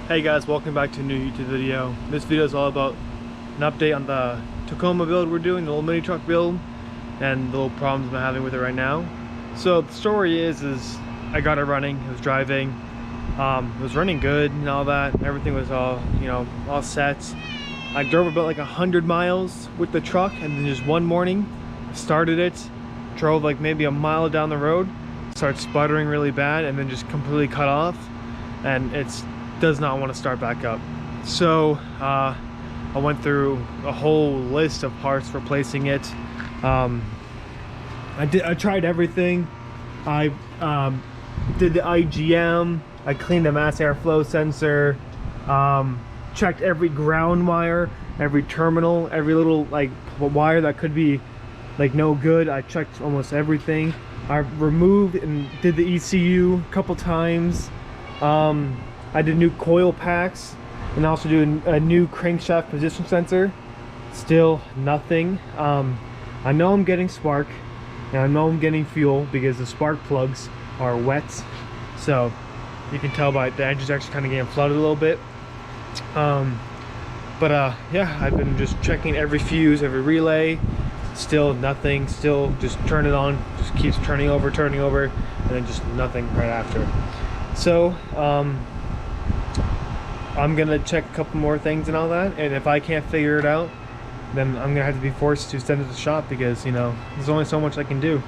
Hey guys, welcome back to a new YouTube video. This video is all about an update on the Tacoma build we're doing, the little mini truck build, and the little problems I'm having with it right now. So the story is I got it running, it was driving, it was running good and all that. Everything was all, all set. I drove about like 100 miles with the truck, and then just one morning, I started it, drove like maybe a mile down the road, started sputtering really bad, and then just completely cut off, and it's does not want to start back up. So I went through a whole list of parts replacing it. I tried everything. I did the IGM, I cleaned the mass airflow sensor, checked every ground wire, every terminal, every little like wire that could be like no good. I checked almost everything. I removed and did the ECU a couple times. I did new coil packs and also do a new crankshaft position sensor. Still nothing. I know I'm getting spark and I know I'm getting fuel because the spark plugs are wet, so you can tell by the engine's actually kind of getting flooded a little bit. Yeah, I've been just checking every fuse, every relay. Still nothing. Still just turn it on, just keeps turning over, and then just nothing right after. So I'm gonna check a couple more things and all that, and if I can't figure it out, then I'm gonna have to be forced to send it to the shop because there's only so much I can do.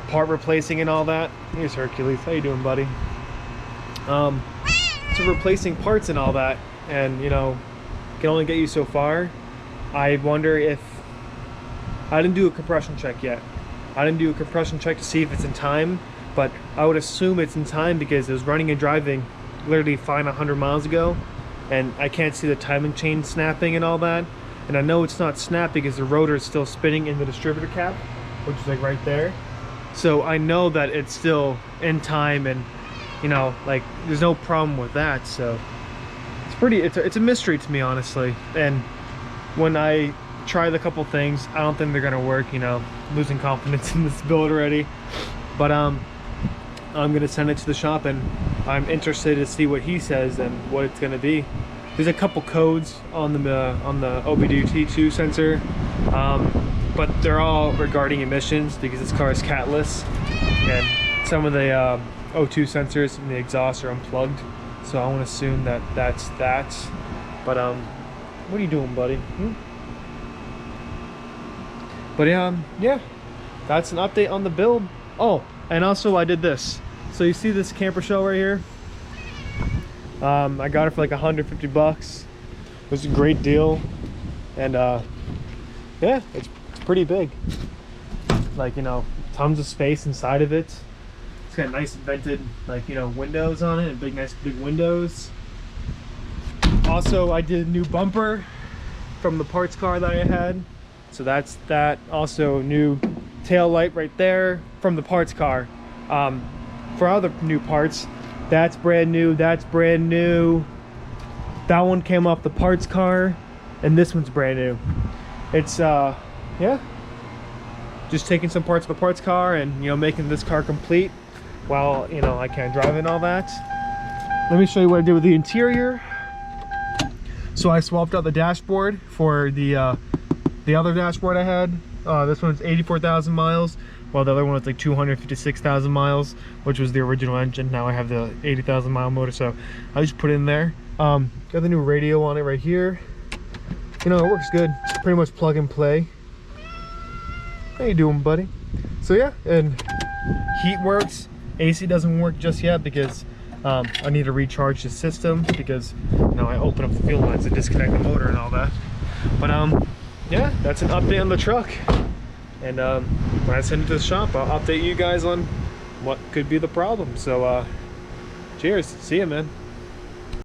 Part replacing and all that. Here's Hercules. How you doing, buddy? So replacing parts and all that, and can only get you so far. I wonder if I didn't do a compression check yet. I didn't do a compression check to see if it's in time, but I would assume it's in time because it was running and driving literally fine 100 miles ago, and I can't see the timing chain snapping and all that. And I know it's not snapped because the rotor is still spinning in the distributor cap, which is like right there. So I know that it's still in time, and like there's no problem with that. So it's a mystery to me, honestly. And when I tried a couple things, I don't think they're gonna work. Losing confidence in this build already. But I'm gonna send it to the shop, and I'm interested to see what he says and what it's gonna be. There's a couple codes on the OBD2 sensor, but they're all regarding emissions because this car is catless, and some of the O2 sensors in the exhaust are unplugged. So I want to assume that that's that. But what are you doing, buddy? But yeah, that's an update on the build. Oh, and also I did this. So you see this camper shell right here? I got it for like 150 bucks. It was a great deal. And yeah, it's pretty big. Like, tons of space inside of it. It's got nice vented, like, windows on it, and nice big windows. Also, I did a new bumper from the parts car that I had. So that's that. Also, new tail light right there from the parts car. For other new parts, that's brand new, that's brand new. That one came off the parts car, and this one's brand new. It's yeah, just taking some parts of the parts car and making this car complete while I can't drive it and all that. Let me show you what I did with the interior. So I swapped out the dashboard for the other dashboard I had. This one's 84,000 miles, while the other one was like 256,000 miles, which was the original engine. Now I have the 80,000 mile motor, so I just put it in there. Got the new radio on it right here. It works good. It's pretty much plug and play. How you doing, buddy? So yeah, and heat works. AC doesn't work just yet because I need to recharge the system because I open up the fuel lines and disconnect the motor and all that. But yeah, that's an update on the truck. And when I send it to the shop, I'll update you guys on what could be the problem. So cheers, see ya, man.